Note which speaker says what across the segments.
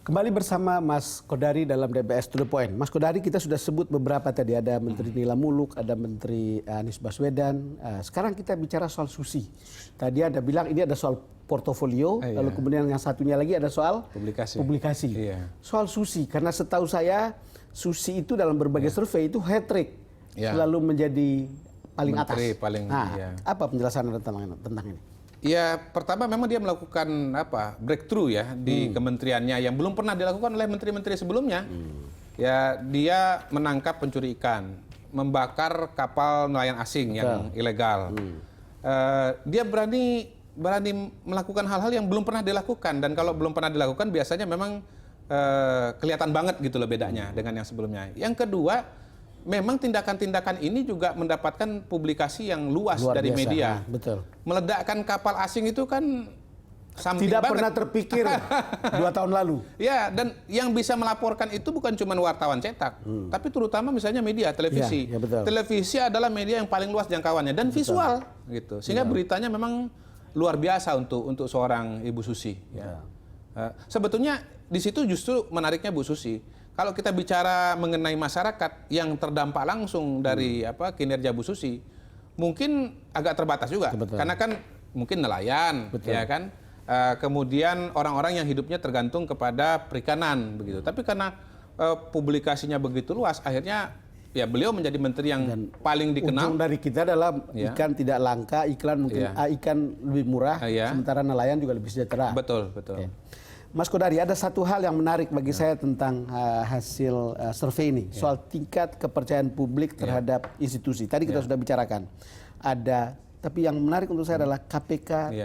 Speaker 1: Kembali bersama Mas Kodari dalam DBS To The Point. Mas Kodari, kita sudah sebut beberapa tadi, ada Menteri Nila Muluk, ada Menteri Anies Baswedan. Sekarang kita bicara soal Susi. Tadi ada bilang ini ada soal portofolio, lalu kemudian yang satunya lagi ada soal publikasi. Soal Susi, karena setahu saya Susi itu dalam berbagai survei itu hat-trick, selalu menjadi paling
Speaker 2: Menteri,
Speaker 1: atas.
Speaker 2: paling,
Speaker 1: apa penjelasan Anda tentang ini?
Speaker 2: Ya, pertama memang dia melakukan breakthrough ya di kementeriannya yang belum pernah dilakukan oleh menteri-menteri sebelumnya. Ya, dia menangkap pencuri ikan, membakar kapal nelayan asing yang ilegal. Dia berani melakukan hal-hal yang belum pernah dilakukan, dan kalau belum pernah dilakukan biasanya memang kelihatan banget gitu loh bedanya dengan yang sebelumnya. Yang kedua, memang tindakan-tindakan ini juga mendapatkan publikasi yang luas dari
Speaker 1: biasa,
Speaker 2: media.
Speaker 1: Betul.
Speaker 2: Meledakkan kapal asing itu kan
Speaker 1: tidak pernah terpikir 2 tahun lalu.
Speaker 2: Ya, dan yang bisa melaporkan itu bukan cuma wartawan cetak, tapi terutama misalnya media, televisi.
Speaker 1: Betul.
Speaker 2: Televisi adalah media yang paling luas jangkauannya dan visual gitu. Sehingga beritanya memang luar biasa untuk seorang Ibu Susi. Ya. Sebetulnya di situ justru menariknya Bu Susi. Kalau kita bicara mengenai masyarakat yang terdampak langsung dari kinerja Bu Susi, mungkin agak terbatas juga. Karena kan mungkin nelayan, ya kan. Kemudian orang-orang yang hidupnya tergantung kepada perikanan begitu. Tapi karena publikasinya begitu luas, akhirnya ya beliau menjadi menteri yang paling dikenal.
Speaker 1: Ujung dari kita adalah ikan tidak langka, iklan mungkin ikan lebih murah, sementara nelayan juga lebih sejahtera.
Speaker 2: Betul, betul.
Speaker 1: Okay. Mas Kodari, ada satu hal yang menarik bagi saya tentang hasil survei ini, soal tingkat kepercayaan publik terhadap institusi. Tadi kita sudah bicarakan. Tapi yang menarik untuk saya adalah KPK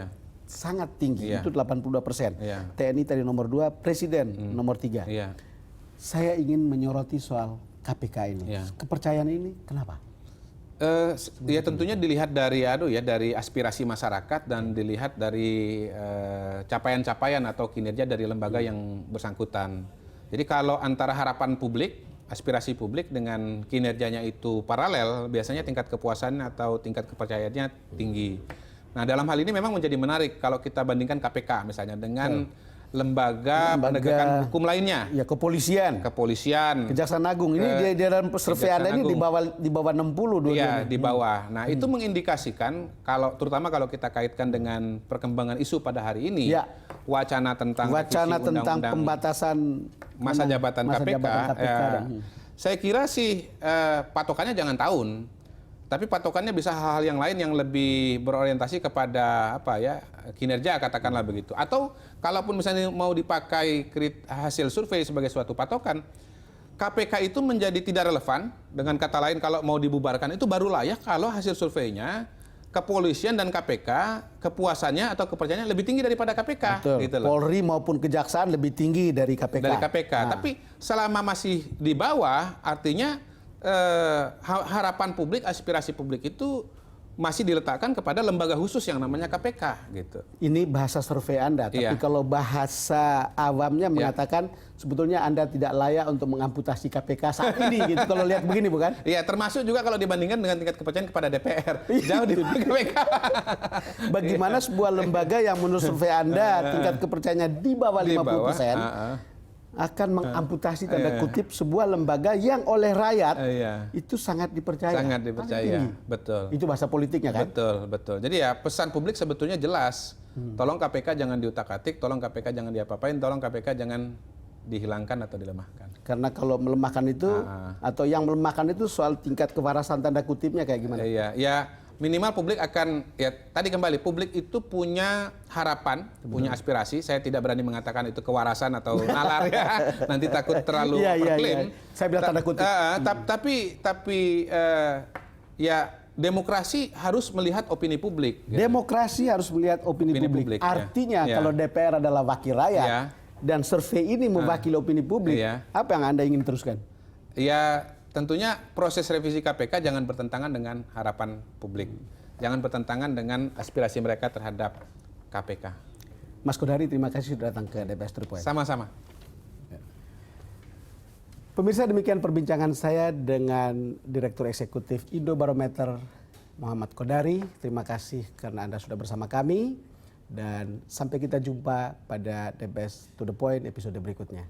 Speaker 1: sangat tinggi, itu 82%. TNI tadi nomor 2, Presiden nomor 3. Saya ingin menyoroti soal KPK ini. Kepercayaan ini kenapa?
Speaker 2: Ya tentunya dilihat dari dari aspirasi masyarakat dan dilihat dari capaian-capaian atau kinerja dari lembaga yang bersangkutan. Jadi kalau antara harapan publik, aspirasi publik dengan kinerjanya itu paralel, biasanya tingkat kepuasan atau tingkat kepercayaannya tinggi. Nah, dalam hal ini memang menjadi menarik kalau kita bandingkan KPK misalnya dengan lembaga penegakan hukum lainnya.
Speaker 1: Ya, kepolisian, Kejaksaan Agung. Ini di dalam survei Anda ini di bawah 60
Speaker 2: Iya, di bawah. Nah, itu mengindikasikan terutama kalau kita kaitkan dengan perkembangan isu pada hari ini, wacana tentang
Speaker 1: pembatasan
Speaker 2: masa jabatan KPK. Saya kira sih patokannya jangan tahun. Tapi patokannya bisa hal-hal yang lain yang lebih berorientasi kepada kinerja, katakanlah begitu. Atau kalaupun misalnya mau dipakai hasil survei sebagai suatu patokan, KPK itu menjadi tidak relevan. Dengan kata lain, kalau mau dibubarkan itu baru layak kalau hasil surveinya kepolisian dan KPK kepuasannya atau kepercayaannya lebih tinggi daripada KPK.
Speaker 1: Gitu loh. Polri maupun Kejaksaan lebih tinggi dari KPK.
Speaker 2: Tapi selama masih di bawah, artinya harapan publik, aspirasi publik itu masih diletakkan kepada lembaga khusus yang namanya KPK gitu.
Speaker 1: Ini bahasa survei Anda, tapi kalau bahasa awamnya mengatakan sebetulnya Anda tidak layak untuk mengamputasi KPK saat ini gitu. Kalau lihat begini bukan?
Speaker 2: Iya, termasuk juga kalau dibandingkan dengan tingkat kepercayaan kepada DPR. Jauh di bawah KPK.
Speaker 1: Bagaimana sebuah lembaga yang menurut survei Anda tingkat kepercayaannya di bawah 50% akan mengamputasi tanda kutip sebuah lembaga yang oleh rakyat itu sangat dipercaya.
Speaker 2: Sangat dipercaya, betul.
Speaker 1: Itu bahasa politiknya kan?
Speaker 2: Betul. Jadi ya pesan publik sebetulnya jelas. Tolong KPK jangan diutak-atik, tolong KPK jangan diapa-apain, tolong KPK jangan dihilangkan atau dilemahkan.
Speaker 1: Karena kalau melemahkan itu atau yang melemahkan itu soal tingkat kewarasan tanda kutipnya kayak gimana?
Speaker 2: Ya minimal publik akan, tadi kembali, publik itu punya harapan, punya aspirasi. Saya tidak berani mengatakan itu kewarasan atau nalar ya, nanti takut terlalu berklaim.
Speaker 1: Saya bilang tanda kutip.
Speaker 2: Tapi demokrasi harus melihat opini publik. Gitu.
Speaker 1: Demokrasi harus melihat opini publik. Artinya kalau DPR adalah wakil rakyat dan survei ini mewakili opini publik, apa yang Anda ingin teruskan?
Speaker 2: Ya, tentunya proses revisi KPK jangan bertentangan dengan harapan publik. Jangan bertentangan dengan aspirasi mereka terhadap KPK.
Speaker 1: Mas Kodari, terima kasih sudah datang ke DBS To The Point.
Speaker 2: Sama-sama.
Speaker 1: Pemirsa, demikian perbincangan saya dengan Direktur Eksekutif Indobarometer Muhammad Kodari. Terima kasih karena Anda sudah bersama kami. Dan sampai kita jumpa pada The Best to the Point episode berikutnya.